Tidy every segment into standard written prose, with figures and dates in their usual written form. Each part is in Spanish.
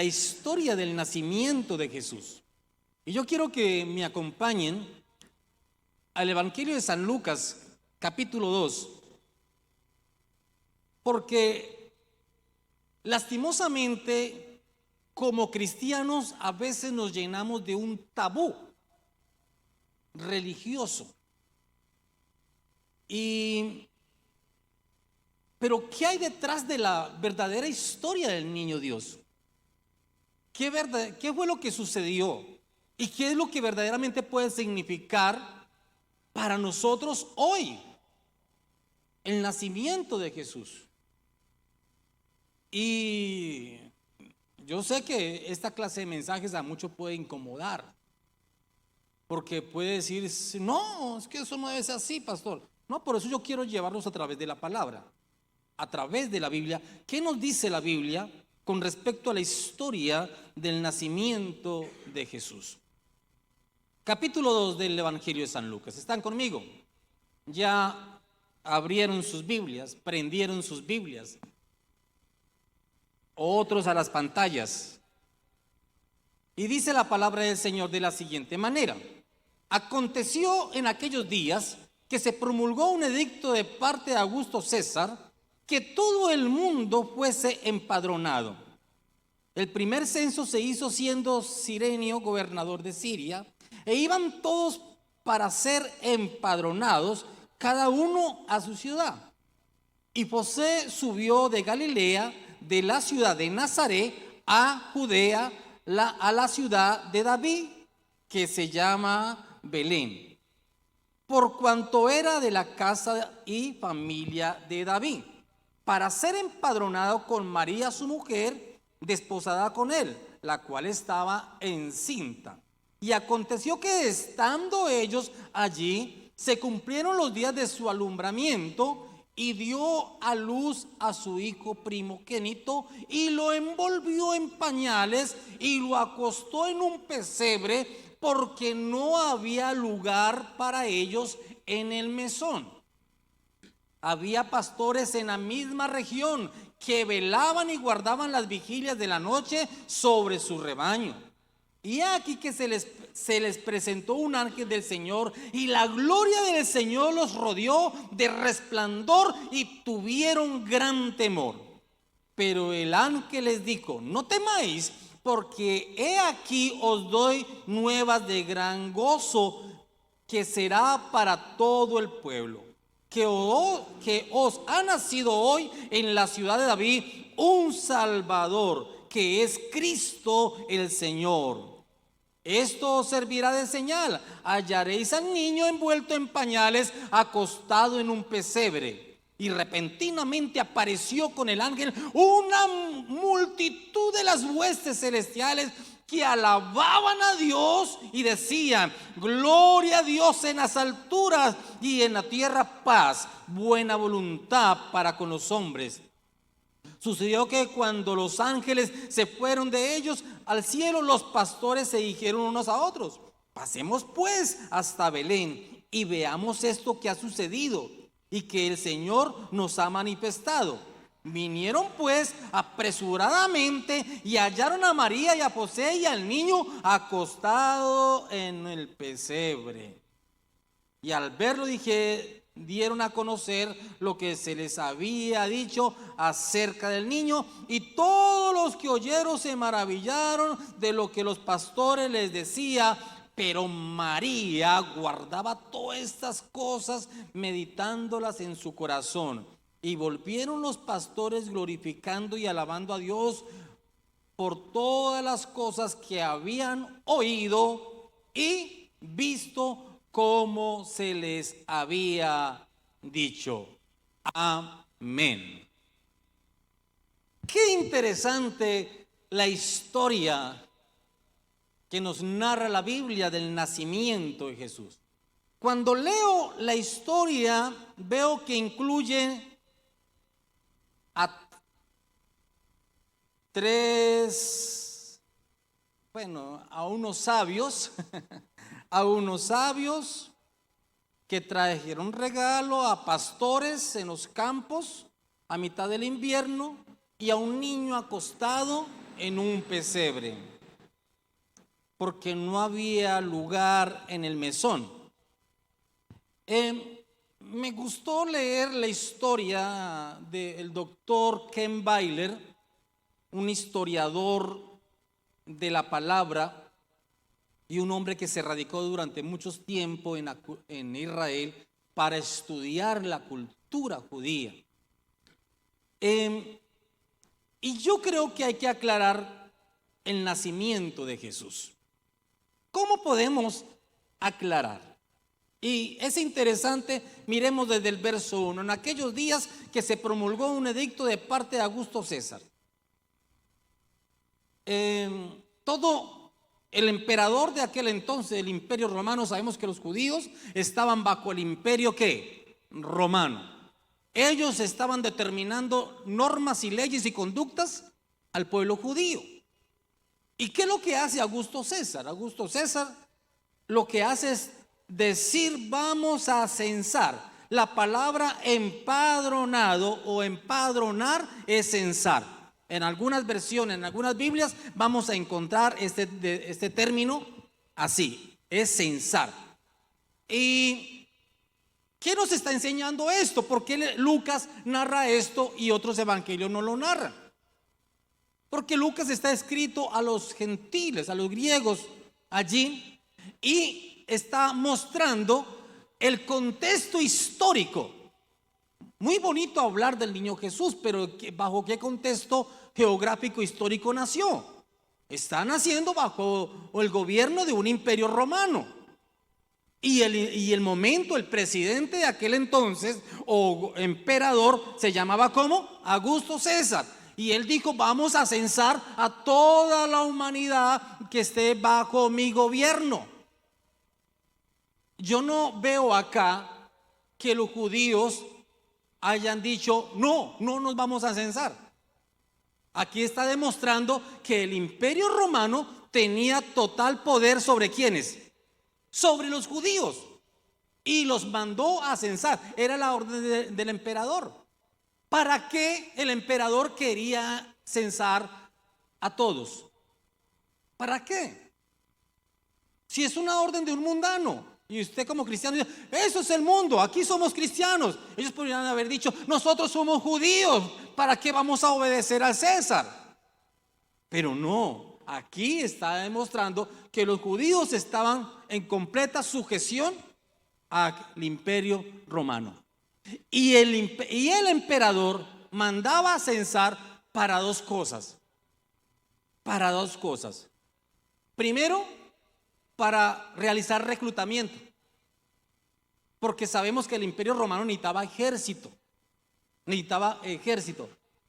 la historia del nacimiento de Jesús. Y yo quiero que me acompañen al Evangelio de San Lucas, capítulo 2, porque lastimosamente como cristianos a veces nos llenamos de un tabú religioso. Pero ¿qué hay detrás de la verdadera historia del niño Dios? ¿Qué fue lo que sucedió? ¿Y qué es lo que verdaderamente puede significar para nosotros hoy el nacimiento de Jesús? Y yo sé que esta clase de mensajes a muchos puede incomodar, porque puede decir, no, es que eso no debe ser así, pastor. No, por eso yo quiero llevarlos a través de la palabra, a través de la Biblia. ¿Qué nos dice la Biblia con respecto a la historia del nacimiento de Jesús? Capítulo 2 del Evangelio de San Lucas. ¿Están conmigo? Ya abrieron sus Biblias, prendieron sus Biblias. Otros a las pantallas. Y dice la palabra del Señor de la siguiente manera: aconteció en aquellos días que se promulgó un edicto de parte de Augusto César, que todo el mundo fuese empadronado. El primer censo se hizo siendo Cirenio gobernador de Siria, e iban todos para ser empadronados, cada uno a su ciudad. Y José subió de Galilea, de la ciudad de Nazaret, a Judea, a la ciudad de David, que se llama Belén, por cuanto era de la casa y familia de David, para ser empadronado con María su mujer, desposada con él, la cual estaba encinta. Y aconteció que estando ellos allí, se cumplieron los días de su alumbramiento, y dio a luz a su hijo primogénito, y lo envolvió en pañales, y lo acostó en un pesebre, porque no había lugar para ellos en el mesón. Había pastores en la misma región que velaban y guardaban las vigilias de la noche sobre su rebaño. Y aquí que se les presentó un ángel del Señor, y la gloria del Señor los rodeó de resplandor, y tuvieron gran temor. Pero el ángel les dijo: no temáis, porque he aquí os doy nuevas de gran gozo, que será para todo el pueblo, que os ha nacido hoy en la ciudad de David un Salvador, que es Cristo el Señor. Esto os servirá de señal: hallaréis al niño envuelto en pañales, acostado en un pesebre. Y repentinamente apareció con el ángel una multitud de las huestes celestiales, que alababan a Dios y decían: gloria a Dios en las alturas, y en la tierra paz, buena voluntad para con los hombres. Sucedió que cuando los ángeles se fueron de ellos al cielo, los pastores se dijeron unos a otros: pasemos pues hasta Belén y veamos esto que ha sucedido y que el Señor nos ha manifestado. Vinieron pues apresuradamente y hallaron a María y a José y al niño acostado en el pesebre. Y al verlo dieron a conocer lo que se les había dicho acerca del niño, y todos los que oyeron se maravillaron de lo que los pastores les decía. Pero María guardaba todas estas cosas, meditándolas en su corazón. Y volvieron los pastores glorificando y alabando a Dios por todas las cosas que habían oído y visto, como se les había dicho. Amén. Qué interesante la historia que nos narra la Biblia del nacimiento de Jesús. Cuando leo la historia, veo que incluye a unos sabios, a unos sabios que trajeron regalo a pastores en los campos a mitad del invierno, y a un niño acostado en un pesebre, porque no había lugar en el mesón. Me gustó leer la historia del doctor Ken Byler, un historiador de la palabra y un hombre que se radicó durante mucho tiempo en Israel para estudiar la cultura judía. Y yo creo que hay que aclarar el nacimiento de Jesús. ¿Cómo podemos aclarar? Y es interesante, miremos desde el verso 1. En aquellos días que se promulgó un edicto de parte de Augusto César. Todo el emperador de aquel entonces, el Imperio Romano, sabemos que los judíos estaban bajo el imperio ¿qué? Romano. Ellos estaban determinando normas y leyes y conductas al pueblo judío. ¿Y qué es lo que hace Augusto César? Augusto César lo que hace es decir, vamos a censar. La palabra empadronado o empadronar es censar. En algunas versiones, en algunas Biblias, vamos a encontrar este término así, es censar. ¿Y qué nos está enseñando esto? ¿Por qué Lucas narra esto y otros evangelios no lo narran? Porque Lucas está escrito a los gentiles, a los griegos allí, y está mostrando el contexto histórico. Muy bonito hablar del niño Jesús, pero ¿bajo qué contexto geográfico histórico nació? Está naciendo bajo el gobierno de un imperio romano. Y el momento, el presidente de aquel entonces, o emperador, se llamaba ¿cómo? Augusto César. Y él dijo, vamos a censar a toda la humanidad que esté bajo mi gobierno. Yo no veo acá que los judíos hayan dicho, no nos vamos a censar. Aquí está demostrando que el imperio romano tenía total poder sobre ¿quiénes? Sobre los judíos. Y los mandó a censar. Era la orden del emperador. ¿Para qué el emperador quería censar a todos? ¿Para qué? Si es una orden de un mundano. Y usted como cristiano dice, eso es el mundo, aquí somos cristianos. Ellos podrían haber dicho, nosotros somos judíos, ¿para qué vamos a obedecer al César? Pero no, aquí está demostrando que los judíos estaban en completa sujeción al imperio romano. Y el emperador mandaba a censar para dos cosas. Para dos cosas. Primero, para realizar reclutamiento, porque sabemos que el imperio romano necesitaba ejército,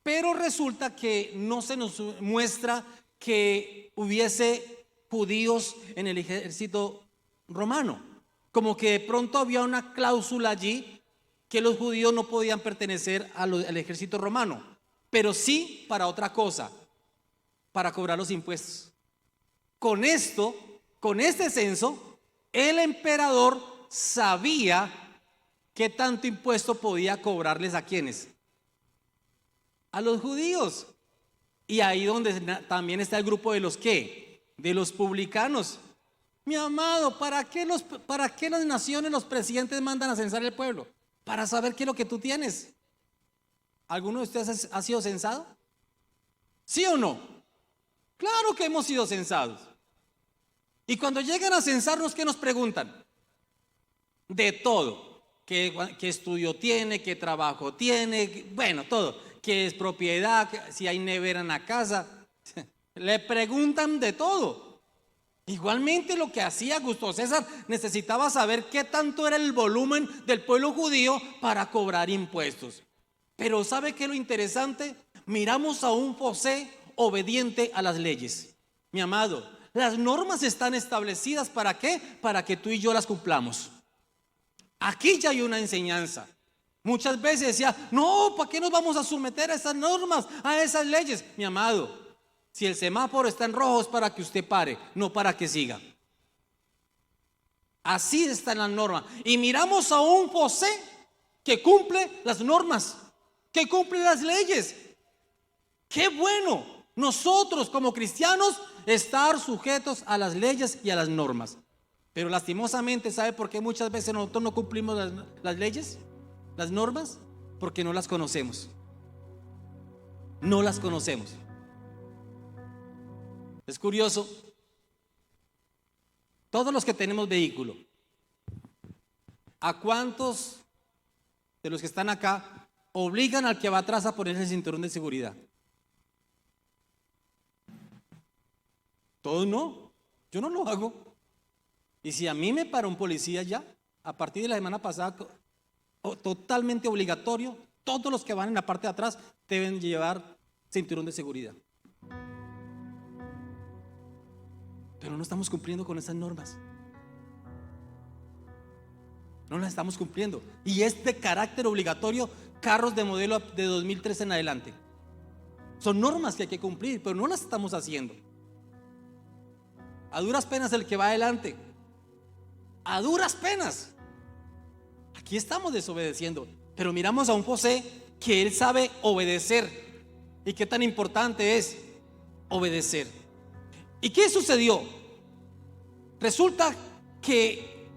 pero resulta que no se nos muestra que hubiese judíos en el ejército romano, como que de pronto había una cláusula allí que los judíos no podían pertenecer al ejército romano, pero sí para otra cosa, para cobrar los impuestos. Con este censo, el emperador sabía qué tanto impuesto podía cobrarles a quienes, a los judíos. Y ahí donde también está el grupo de los ¿qué? De los publicanos. Mi amado, ¿para qué las naciones, los presidentes mandan a censar el pueblo? Para saber qué es lo que tú tienes. ¿Alguno de ustedes ha sido censado? ¿Sí o no? Claro que hemos sido censados. Y cuando llegan a censarnos, ¿qué nos preguntan? De todo. ¿Qué estudio tiene? ¿Qué trabajo tiene? Bueno, todo. ¿Qué es propiedad? Si hay nevera en la casa. Le preguntan de todo. Igualmente lo que hacía Augusto César, necesitaba saber qué tanto era el volumen del pueblo judío para cobrar impuestos. Pero ¿sabe qué es lo interesante? Miramos a un José obediente a las leyes. Mi amado, las normas están establecidas ¿para qué? Para que tú y yo las cumplamos. Aquí ya hay una enseñanza. Muchas veces decía, no, ¿para qué nos vamos a someter a esas normas, a esas leyes? Mi amado, si el semáforo está en rojo es para que usted pare, no para que siga. Así está en la norma. Y miramos a un José que cumple las normas, que cumple las leyes. ¡Qué bueno! nosotros como cristianos estar sujetos a las leyes y a las normas. Pero lastimosamente, ¿sabe por qué muchas veces nosotros no cumplimos las leyes, las normas? Porque no las conocemos. No las conocemos. Es curioso, todos los que tenemos vehículo, ¿a cuántos de los que están acá obligan al que va atrás a ponerse el cinturón de seguridad? Todos no, yo no lo hago. Y si a mí me para un policía ya, a partir de la semana pasada, totalmente obligatorio, todos los que van en la parte de atrás deben llevar cinturón de seguridad. Pero no estamos cumpliendo con esas normas. No las estamos cumpliendo. Y es de carácter obligatorio carros de modelo de 2003 en adelante. Son normas que hay que cumplir, pero no las estamos haciendo. A duras penas el que va adelante. A duras penas. Aquí estamos desobedeciendo. Pero miramos a un José que él sabe obedecer. Y qué tan importante es obedecer. ¿Y qué sucedió? Resulta que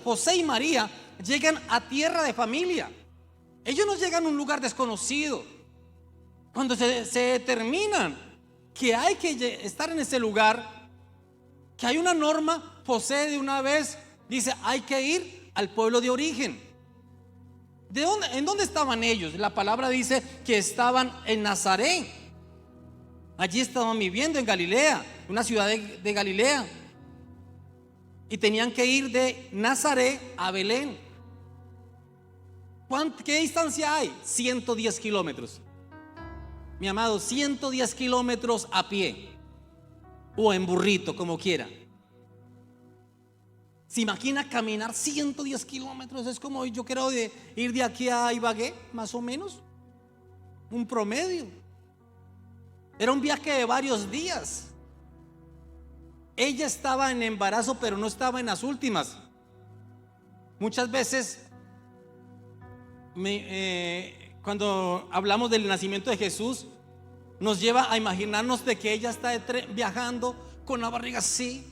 José y María llegan a tierra de familia. Ellos no llegan a un lugar desconocido. Cuando se determinan que hay que estar en ese lugar, que hay una norma, José de una vez dice: hay que ir al pueblo de origen. ¿En dónde estaban ellos? La palabra dice que estaban en Nazaret. Allí estaban viviendo, en Galilea, una ciudad de Galilea. Y tenían que ir de Nazaret a Belén. ¿Qué distancia hay? 110 kilómetros. Mi amado, 110 kilómetros a pie o en burrito, como quiera. ¿Se imagina caminar 110 kilómetros? Es como yo quiero ir de aquí a Ibagué, más o menos. Un promedio. Era un viaje de varios días. Ella estaba en embarazo, pero no estaba en las últimas. Muchas veces cuando hablamos del nacimiento de Jesús, nos lleva a imaginarnos de que ella está viajando con la barriga así,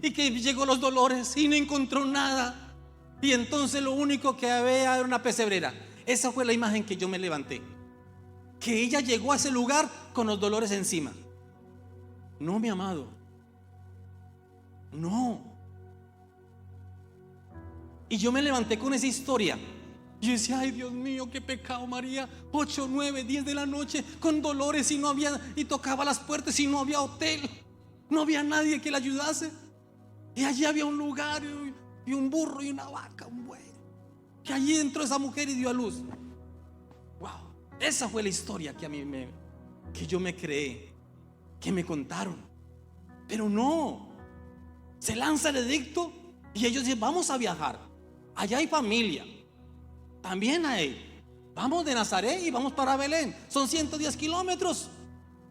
y que llegó los dolores y no encontró nada, y entonces lo único que había era una pesebrera. Esa fue la imagen que yo me levanté, que ella llegó a ese lugar con los dolores encima. No, mi amado, no. Y yo me levanté con esa historia. Yo decía: ay, Dios mío, qué pecado, María. 8, 9, 10 de la noche con dolores, y tocaba las puertas y no había hotel, no había nadie que la ayudase. Y allí había un lugar y un burro y una vaca, un buey, que allí entró esa mujer y dio a luz. Wow, esa fue la historia que yo me creé, que me contaron. Pero no, se lanza el edicto y ellos dicen: vamos a viajar. Allá hay familia. También hay. Vamos de Nazaret y vamos para Belén. Son 110 kilómetros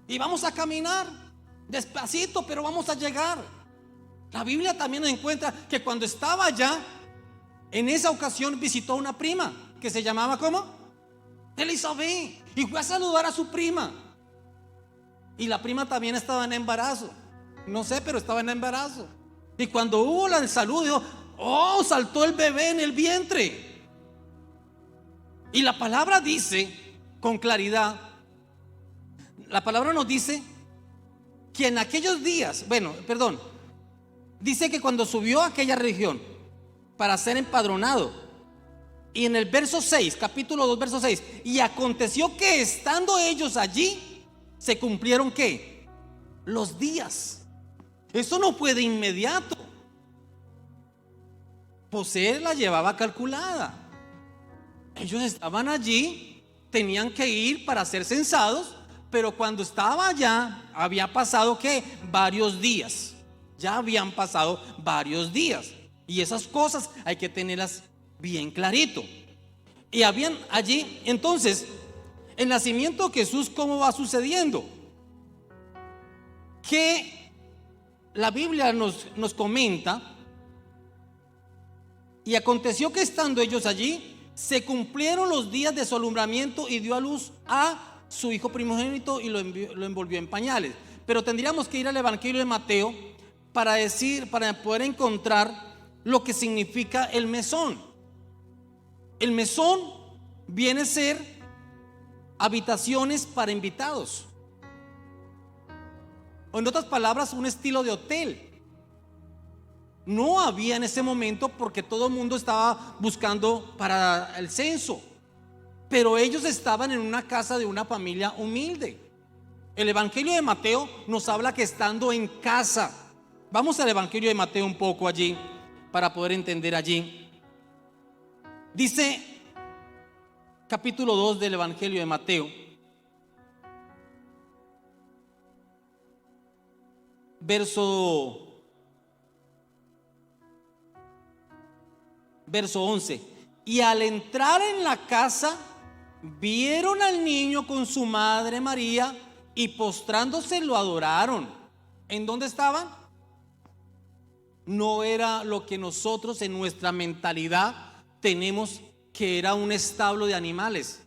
y vamos a caminar despacito, pero vamos a llegar. La Biblia también nos encuentra que cuando estaba allá, en esa ocasión visitó a una prima que se llamaba, ¿cómo? Elizabeth. Y fue a saludar a su prima. Y la prima también estaba en embarazo. No sé, pero estaba en embarazo. Y cuando hubo el saludo, dijo: oh, saltó el bebé en el vientre. Y la palabra dice con claridad, la palabra nos dice que en aquellos días, dice que cuando subió a aquella región para ser empadronado, y en el verso 6, capítulo 2, verso 6, y aconteció que estando ellos allí, se cumplieron ¿qué? Los días. Eso no fue de inmediato. José la llevaba calculada. Ellos estaban allí, tenían que ir para ser censados, pero cuando estaba allá había pasado ¿qué? Varios días. Ya habían pasado varios días. Y esas cosas hay que tenerlas bien clarito. Y habían allí, entonces, el nacimiento de Jesús, ¿cómo va sucediendo? Que la Biblia nos comenta: y aconteció que estando ellos allí, se cumplieron los días de su alumbramiento y dio a luz a su hijo primogénito y lo envolvió en pañales. Pero tendríamos que ir al Evangelio de Mateo para poder encontrar lo que significa el mesón. El mesón viene a ser habitaciones para invitados, o en otras palabras, un estilo de hotel. No había en ese momento porque todo el mundo estaba buscando para el censo, pero ellos estaban en una casa de una familia humilde. El Evangelio de Mateo nos habla que estando en casa. Vamos al Evangelio de Mateo un poco allí para poder entender allí. Dice capítulo 2 del Evangelio de Mateo, verso 11. Y al entrar en la casa, vieron al niño con su madre María y postrándose lo adoraron. ¿En dónde estaban? No era lo que nosotros en nuestra mentalidad tenemos, que era un establo de animales.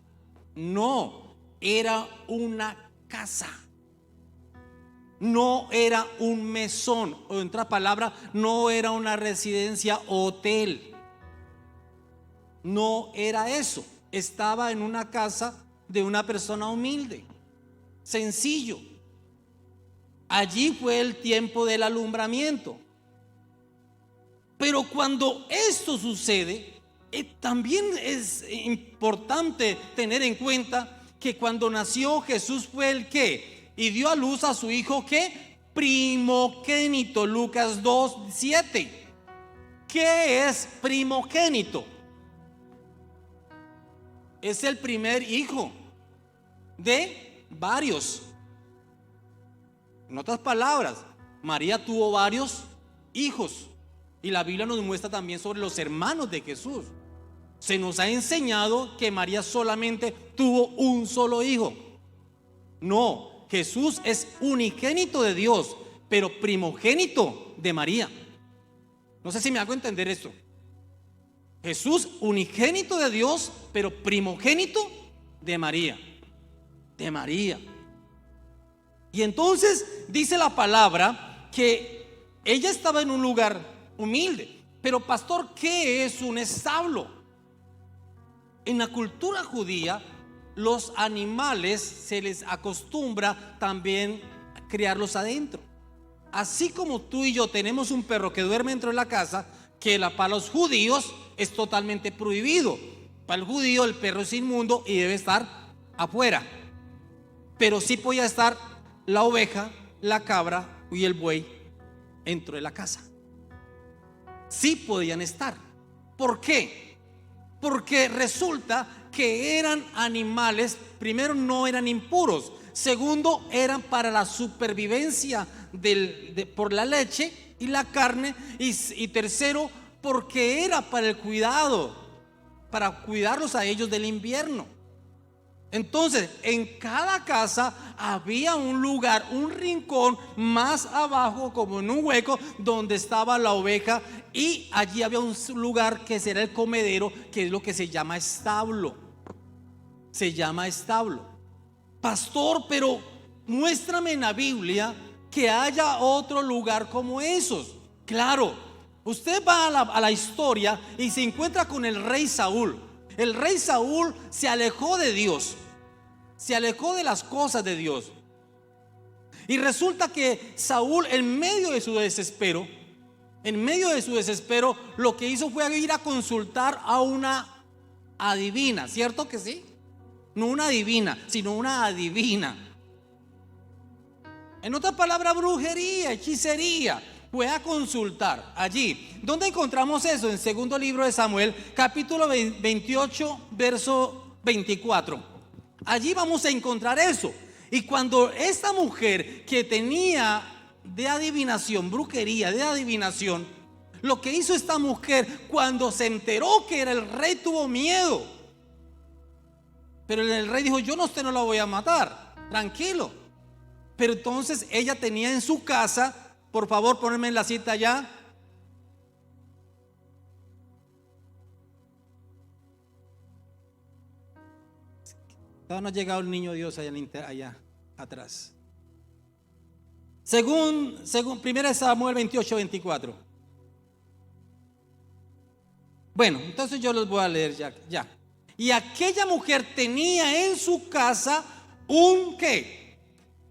No, era una casa. No era un mesón, o en otra palabra, no era una residencia o hotel. No era eso. Estaba en una casa de una persona humilde, sencillo. Allí fue el tiempo del alumbramiento. Pero cuando esto sucede, también es importante tener en cuenta que cuando nació Jesús fue el que, y dio a luz a su hijo que primogénito. Lucas 2:7. ¿Qué es primogénito? Es el primer hijo de varios. En otras palabras, María tuvo varios hijos, y la Biblia nos muestra también sobre los hermanos de Jesús. Se nos ha enseñado que María solamente tuvo un solo hijo. No, Jesús es unigénito de Dios, pero primogénito de María. No sé si me hago entender esto. Jesús unigénito de Dios, pero primogénito de María. De María. Y entonces dice la palabra que ella estaba en un lugar humilde. Pero pastor, ¿qué es un establo? En la cultura judía, los animales se les acostumbra también criarlos adentro. Así como tú y yo tenemos un perro que duerme dentro de la casa, que para los judíos es totalmente prohibido. Para el judío el perro es inmundo y debe estar afuera. Pero sí podía estar la oveja, la cabra y el buey dentro de la casa. Sí podían estar. ¿Por qué? Porque resulta que eran animales, primero no eran impuros, segundo eran para la supervivencia por la leche y la carne, y tercero porque era para el cuidado, para cuidarlos a ellos del invierno. Entonces, en cada casa había un lugar, un rincón más abajo, como en un hueco, donde estaba la oveja, y allí había un lugar que será el comedero, que es lo que se llama establo. Se llama establo. Pastor, pero muéstrame en la Biblia que haya otro lugar como esos. Claro, usted va a la historia y se encuentra con el rey Saúl. El rey Saúl se alejó de Dios, se alejó de las cosas de Dios. Y resulta que Saúl, en medio de su desespero, lo que hizo fue ir a consultar a una adivina. ¿Cierto que sí? No una divina, sino una adivina. En otra palabra, brujería, hechicería. Fue a consultar allí. ¿Dónde encontramos eso? En segundo libro de Samuel, capítulo 28, verso 24. Allí vamos a encontrar eso. Y cuando esta mujer que tenía de adivinación, brujería, de adivinación, lo que hizo esta mujer, cuando se enteró que era el rey, tuvo miedo. Pero el rey dijo: yo usted no la voy a matar, tranquilo. Pero entonces ella tenía en su casa, por favor ponerme en la cita ya, Todavía no ha llegado el niño Dios allá atrás. Según 1 Samuel 28-24. Bueno, entonces yo los voy a leer ya. Y aquella mujer tenía en su casa un ¿qué?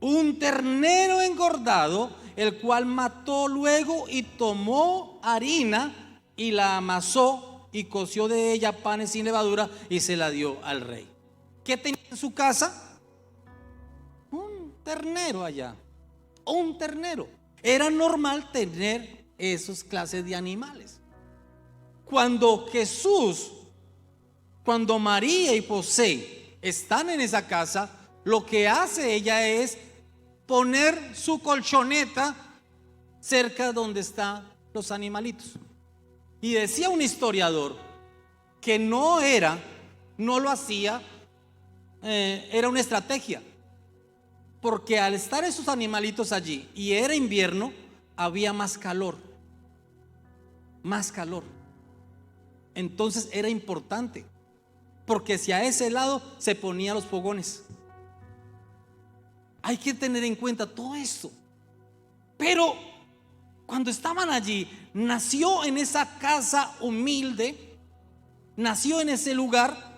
Un ternero engordado, el cual mató luego y tomó harina y la amasó y coció de ella panes sin levadura y se la dio al rey. ¿Qué tenía en su casa? Un ternero allá. Un ternero. Era normal tener esas clases de animales. Cuando María y José están en esa casa, lo que hace ella es poner su colchoneta cerca donde están los animalitos. Y decía un historiador que no lo hacía, era una estrategia, porque al estar esos animalitos allí y era invierno, había más calor. Entonces era importante, porque si a ese lado se ponían los fogones. Hay que tener en cuenta todo esto. Pero cuando estaban allí, nació en esa casa humilde, nació en ese lugar.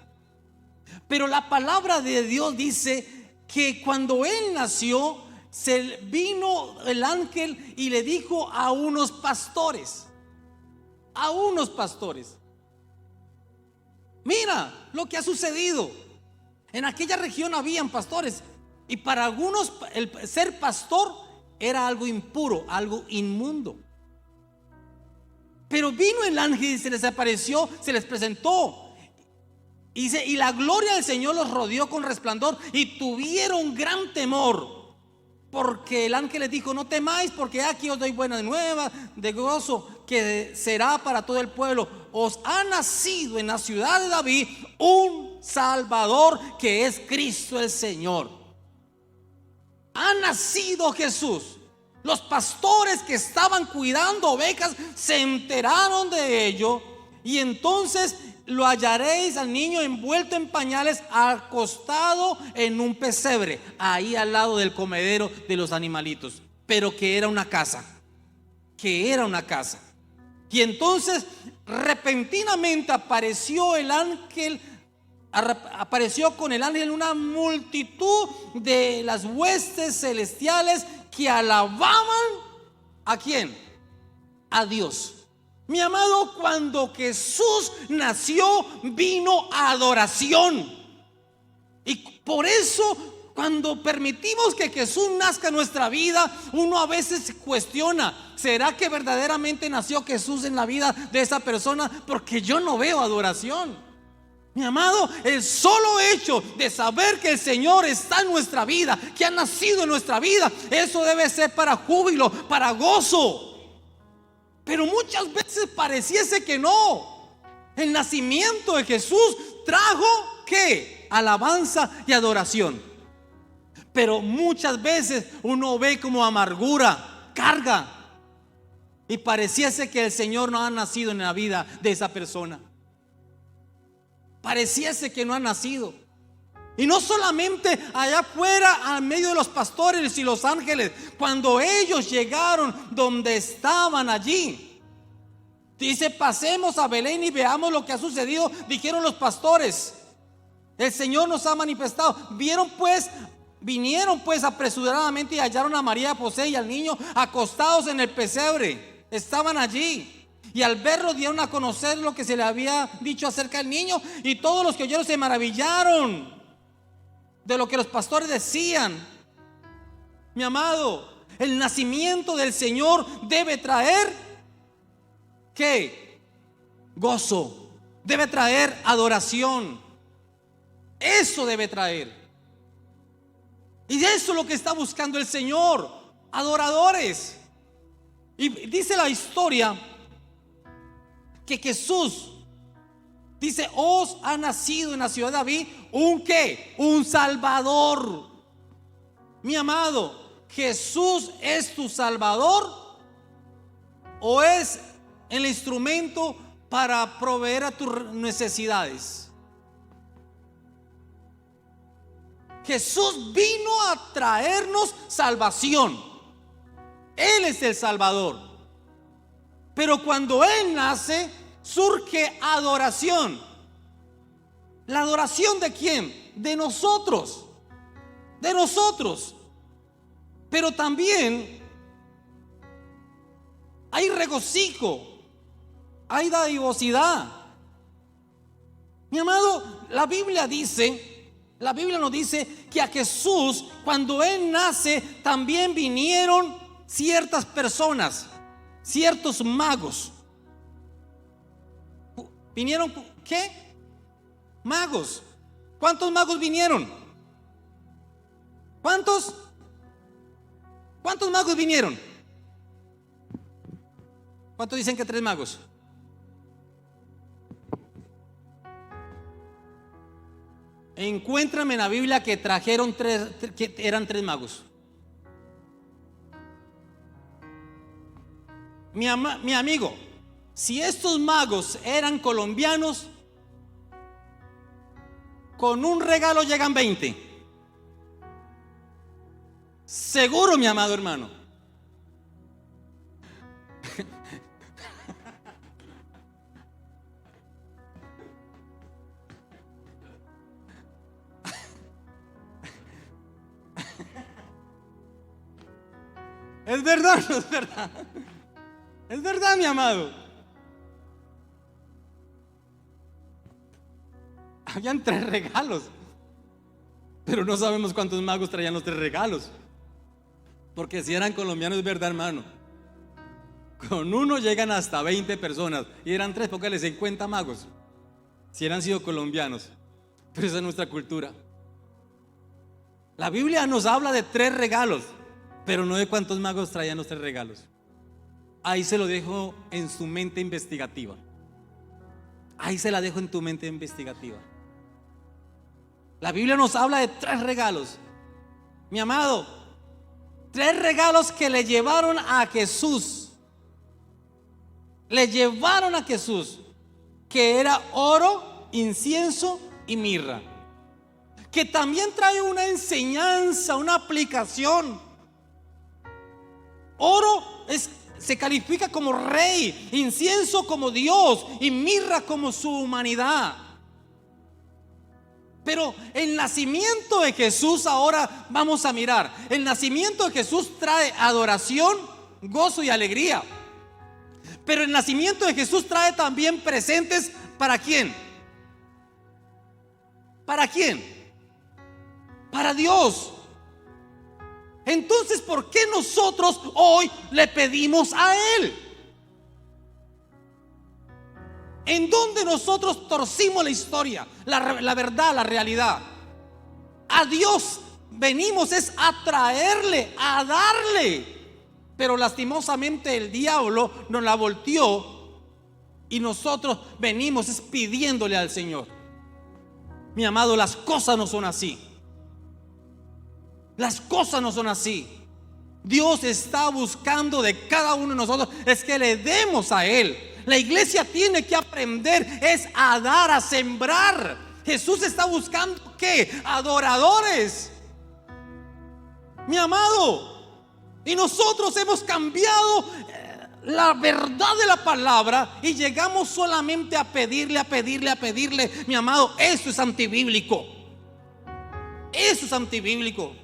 Pero la palabra de Dios dice que cuando él nació, se vino el ángel y le dijo a unos pastores, mira lo que ha sucedido. En aquella región habían pastores, y para algunos el ser pastor era algo impuro, algo inmundo. Pero vino el ángel y se les apareció, se les presentó. Y la gloria del Señor los rodeó con resplandor y tuvieron gran temor. Porque el ángel les dijo: no temáis, porque aquí os doy buenas nuevas de gozo, que será para todo el pueblo. Os ha nacido en la ciudad de David un Salvador, que es Cristo el Señor. Ha nacido Jesús. Los pastores que estaban cuidando ovejas se enteraron de ello, y entonces lo hallaréis al niño envuelto en pañales, acostado en un pesebre, ahí al lado del comedero de los animalitos. Pero que era una casa. Y entonces repentinamente apareció con el ángel una multitud de las huestes celestiales que alababan ¿a quién? A Dios. Mi amado, cuando Jesús nació, vino adoración. Y por eso, cuando permitimos que Jesús nazca en nuestra vida, uno a veces cuestiona: ¿será que verdaderamente nació Jesús en la vida de esa persona? Porque yo no veo adoración. Mi amado, el solo hecho de saber que el Señor está en nuestra vida, que ha nacido en nuestra vida, eso debe ser para júbilo, para gozo. Pero muchas veces pareciese que no. El nacimiento de Jesús trajo ¿qué? Alabanza y adoración. Pero muchas veces uno ve como amargura, carga, y pareciese que el Señor no ha nacido en la vida de esa persona. Pareciese que no ha nacido. Y no solamente allá afuera, al medio de los pastores y los ángeles, cuando ellos llegaron donde estaban allí, dice: pasemos a Belén y veamos lo que ha sucedido. Dijeron los pastores: el Señor nos ha manifestado. Vinieron pues apresuradamente y hallaron a María, a José y al niño acostados en el pesebre. Estaban allí. Y al verlo dieron a conocer lo que se le había dicho acerca del niño. Y todos los que oyeron se maravillaron de lo que los pastores decían. Mi amado, el nacimiento del Señor debe traer ¿qué? Gozo. Debe traer adoración. Eso debe traer. Y eso es lo que está buscando el Señor: adoradores. Y dice la historia que Jesús, dice: os ha nacido en la ciudad de David un ¿qué? Un Salvador. Mi amado, ¿Jesús es tu Salvador o es el instrumento para proveer a tus necesidades? Jesús vino a traernos salvación. Él es el Salvador. Pero cuando Él nace, surge adoración. ¿La adoración de quién? De nosotros. De nosotros. Pero también hay regocijo, hay dadivosidad. Mi amado, la Biblia nos dice que a Jesús, cuando Él nace, también vinieron ciertas personas, ciertos magos. ¿Vinieron qué? Magos. ¿Cuántos magos vinieron? ¿Cuántos magos vinieron? ¿Cuántos dicen que 3 magos? Encuéntrame en la Biblia que trajeron que eran 3 magos. Mi amigo, si estos magos eran colombianos, con un regalo llegan 20. Seguro, mi amado hermano. ¿Es verdad o no es verdad? Es verdad, mi amado. Habían 3 regalos, pero no sabemos cuántos magos traían los 3 regalos. Porque si eran colombianos, es verdad, hermano. Con uno llegan hasta 20 personas. Y eran 3, póngale 50 magos, si eran sido colombianos. Pero esa es nuestra cultura. La Biblia nos habla de 3 regalos, pero no de cuántos magos traían los 3 regalos. Ahí se lo dejo en su mente investigativa. Ahí se la dejo en tu mente investigativa. La Biblia nos habla de 3 regalos. Mi amado, 3 regalos que le llevaron a Jesús. Le llevaron a Jesús, que era oro, incienso y mirra. Que también trae una enseñanza, una aplicación. Oro se califica como rey, incienso como Dios y mirra como su humanidad. Pero el nacimiento de Jesús, ahora vamos a mirar, el nacimiento de Jesús trae adoración, gozo y alegría. Pero el nacimiento de Jesús trae también presentes. ¿Para quién? ¿Para quién? Para Dios. Entonces, ¿por qué nosotros hoy le pedimos a Él? ¿En dónde nosotros torcimos la historia, la verdad, la realidad? A Dios venimos es a traerle, a darle. Pero lastimosamente el diablo nos la volteó y nosotros venimos es pidiéndole al Señor. Mi amado, las cosas no son así. Las cosas no son así. Dios está buscando de cada uno de nosotros es que le demos a Él. La iglesia tiene que aprender es a dar, a sembrar. Jesús está buscando ¿qué? Adoradores. Mi amado, y nosotros hemos cambiado la verdad de la palabra y llegamos solamente a pedirle, a pedirle, a pedirle. Mi amado, eso es antibíblico. Eso es antibíblico.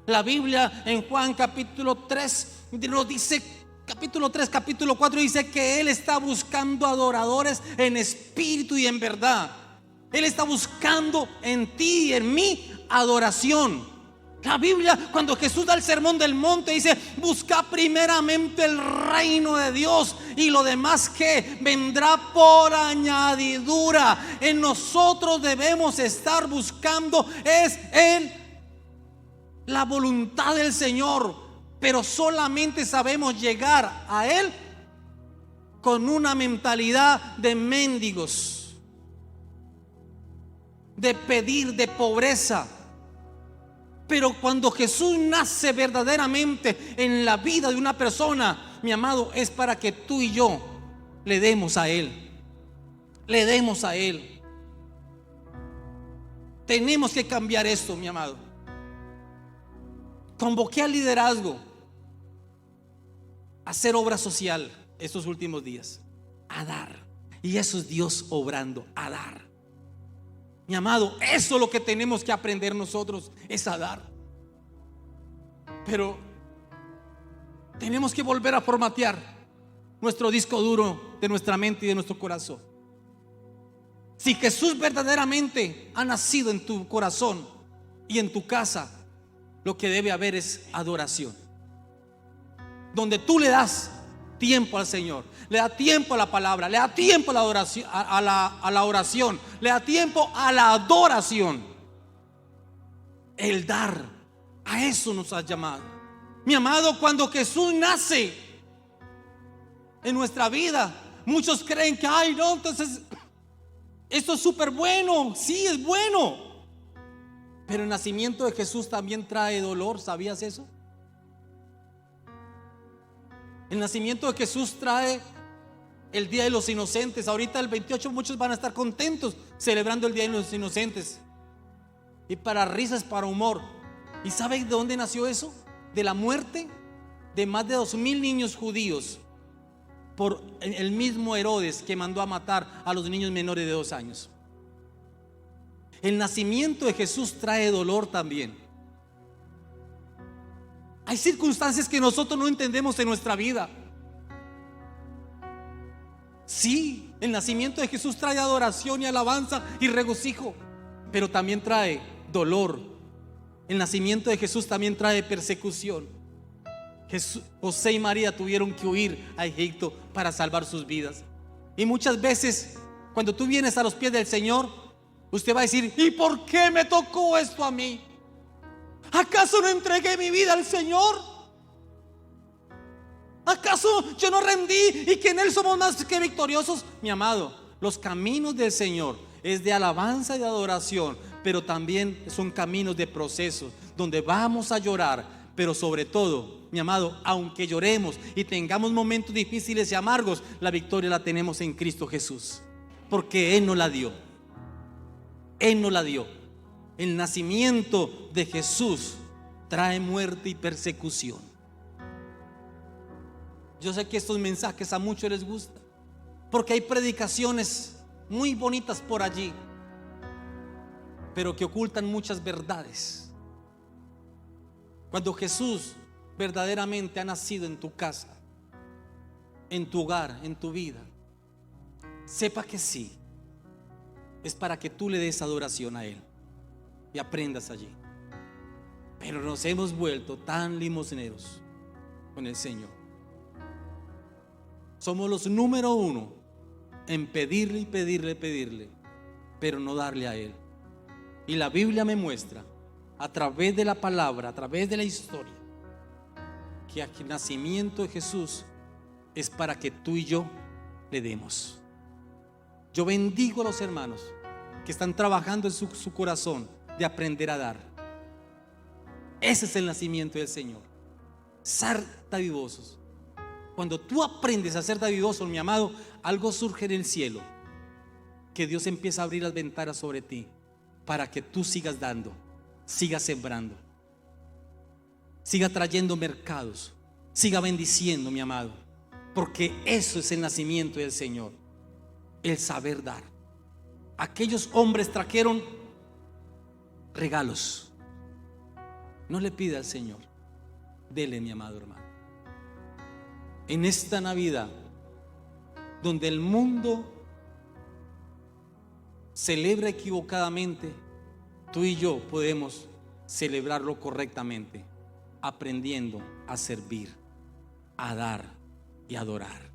La Biblia en Juan capítulo 3 nos dice, capítulo 3, capítulo 4 dice que Él está buscando adoradores en espíritu y en verdad. Él está buscando en ti y en mí adoración. La Biblia, cuando Jesús da el sermón del monte, dice: busca primeramente el reino de Dios y lo demás que vendrá por añadidura. En nosotros debemos estar buscando es la voluntad del Señor, pero solamente sabemos llegar a Él con una mentalidad de mendigos, de pedir, de pobreza. Pero cuando Jesús nace verdaderamente en la vida de una persona, mi amado, es para que tú y yo le demos a Él. Le demos a Él. Tenemos que cambiar esto, mi amado. Convoqué al liderazgo a hacer obra social estos últimos días, a dar. Y eso es Dios obrando, a dar. Mi amado, eso es lo que tenemos que aprender nosotros, es a dar. Pero tenemos que volver a formatear nuestro disco duro de nuestra mente y de nuestro corazón. Si Jesús verdaderamente ha nacido en tu corazón y en tu casa, lo que debe haber es adoración, donde tú le das tiempo al Señor, le da tiempo a la palabra, le da tiempo a la adoración, a la oración, le da tiempo a la adoración. El dar, a eso nos ha llamado. Mi amado, cuando Jesús nace en nuestra vida, muchos creen que, ay, no, entonces esto es súper bueno. Sí, es bueno, pero el nacimiento de Jesús también trae dolor. ¿Sabías eso? El nacimiento de Jesús trae el Día de los Inocentes. Ahorita el 28 muchos van a estar contentos celebrando el Día de los Inocentes, y para risas, para humor. ¿Y sabe de dónde nació eso? De la muerte de más de 2,000 niños judíos por el mismo Herodes, que mandó a matar a los niños menores de 2 años. El nacimiento de Jesús trae dolor también. Hay circunstancias que nosotros no entendemos en nuestra vida. Sí, el nacimiento de Jesús trae adoración y alabanza y regocijo, pero también trae dolor. El nacimiento de Jesús también trae persecución. José y María tuvieron que huir a Egipto para salvar sus vidas. Y muchas veces, cuando tú vienes a los pies del Señor, usted va a decir: ¿y por qué me tocó esto a mí? ¿Acaso no entregué mi vida al Señor? ¿Acaso yo no rendí y que en Él somos más que victoriosos? Mi amado, los caminos del Señor es de alabanza y de adoración, pero también son caminos de proceso, donde vamos a llorar, pero sobre todo, mi amado, aunque lloremos y tengamos momentos difíciles y amargos, la victoria la tenemos en Cristo Jesús, porque Él nos la dio. Él nos la dio. El nacimiento de Jesús trae muerte y persecución. Yo sé que estos mensajes a muchos les gustan, porque hay predicaciones muy bonitas por allí, pero que ocultan muchas verdades. Cuando Jesús verdaderamente ha nacido en tu casa, en tu hogar, en tu vida, sepa que sí, es para que tú le des adoración a Él y aprendas allí. Pero nos hemos vuelto tan limosneros con el Señor. Somos los número 1 en pedirle y pedirle, pedirle, pero no darle a Él. Y la Biblia me muestra, a través de la palabra, a través de la historia, que el nacimiento de Jesús es para que tú y yo le demos. Yo bendigo a los hermanos que están trabajando en su corazón de aprender a dar. Ese es el nacimiento del Señor. Ser dadivosos. Cuando tú aprendes a ser dadivoso, mi amado, algo surge en el cielo, que Dios empieza a abrir las ventanas sobre ti, para que tú sigas dando, sigas sembrando, siga trayendo mercados, siga bendiciendo, mi amado, porque eso es el nacimiento del Señor, el saber dar. Aquellos hombres trajeron regalos. No le pida al Señor, dele, mi amado hermano. En esta Navidad, donde el mundo celebra equivocadamente, tú y yo podemos celebrarlo correctamente, aprendiendo a servir, a dar y adorar.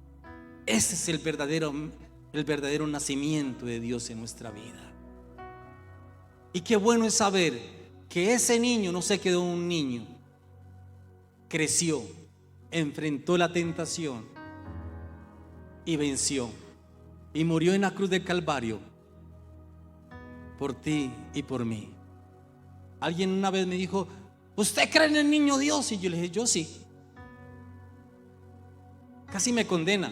Ese es el verdadero nacimiento de Dios en nuestra vida. Y qué bueno es saber que ese niño no se quedó un niño, creció, enfrentó la tentación y venció, y murió en la cruz del Calvario por ti y por mí. Alguien una vez me dijo: ¿usted cree en el niño Dios? Y yo le dije: yo sí. Casi me condena,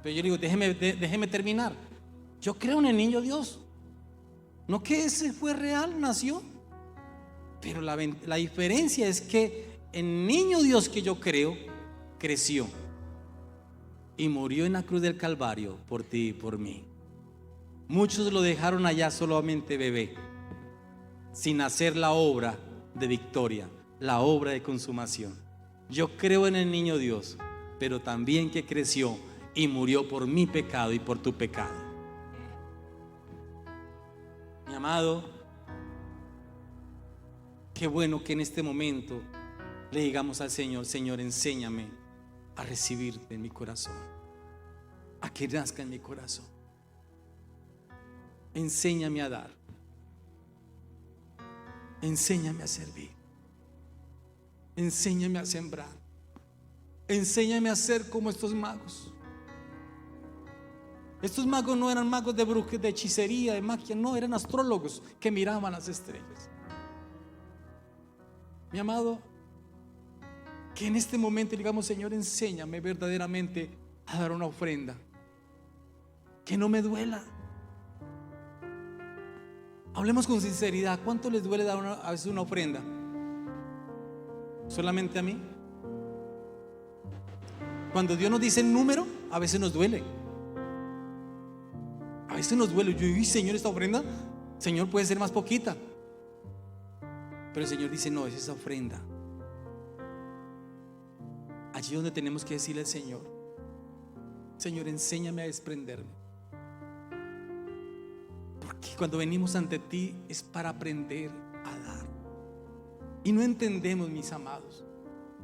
pero yo le digo: déjeme terminar. Yo creo en el niño Dios. No que ese fue real, nació. Pero la diferencia es que el niño Dios que yo creo creció y murió en la cruz del Calvario por ti y por mí. Muchos lo dejaron allá solamente bebé, sin hacer la obra de victoria, la obra de consumación. Yo creo en el niño Dios, pero también que creció y murió por mi pecado y por tu pecado. Mi amado, qué bueno que en este momento le digamos al Señor: Señor, enséñame a recibirte en mi corazón, a que nazca en mi corazón. Enséñame a dar, enséñame a servir, enséñame a sembrar, enséñame a ser como estos magos. Estos magos no eran magos de brujería, de hechicería, de magia, no, eran astrólogos que miraban las estrellas. Mi amado, que en este momento digamos: Señor, enséñame verdaderamente a dar una ofrenda que no me duela. Hablemos con sinceridad. ¿Cuánto les duele dar a veces una ofrenda? ¿Solamente a mí? Cuando Dios nos dice el número, a veces nos duele. A veces nos duele. Yo digo: Señor, esta ofrenda, Señor, puede ser más poquita. Pero el Señor dice: no, es esa ofrenda. Allí donde tenemos que decirle al Señor: Señor, enséñame a desprenderme. Porque cuando venimos ante ti es para aprender a dar. Y no entendemos, mis amados,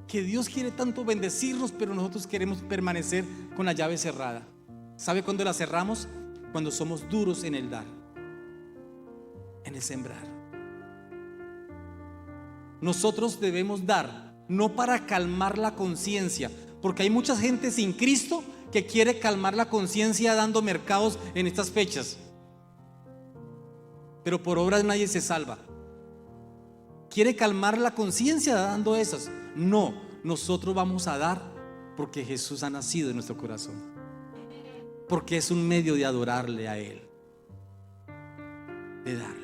que Dios quiere tanto bendecirnos, pero nosotros queremos permanecer con la llave cerrada. ¿Sabe cuándo la cerramos? Cuando somos duros en el dar, en el sembrar. Nosotros debemos dar, no para calmar la conciencia, porque hay mucha gente sin Cristo que quiere calmar la conciencia dando mercados en estas fechas. Pero por obras nadie se salva. Quiere calmar la conciencia dando esas. No, nosotros vamos a dar porque Jesús ha nacido en nuestro corazón, porque es un medio de adorarle a Él, de darle.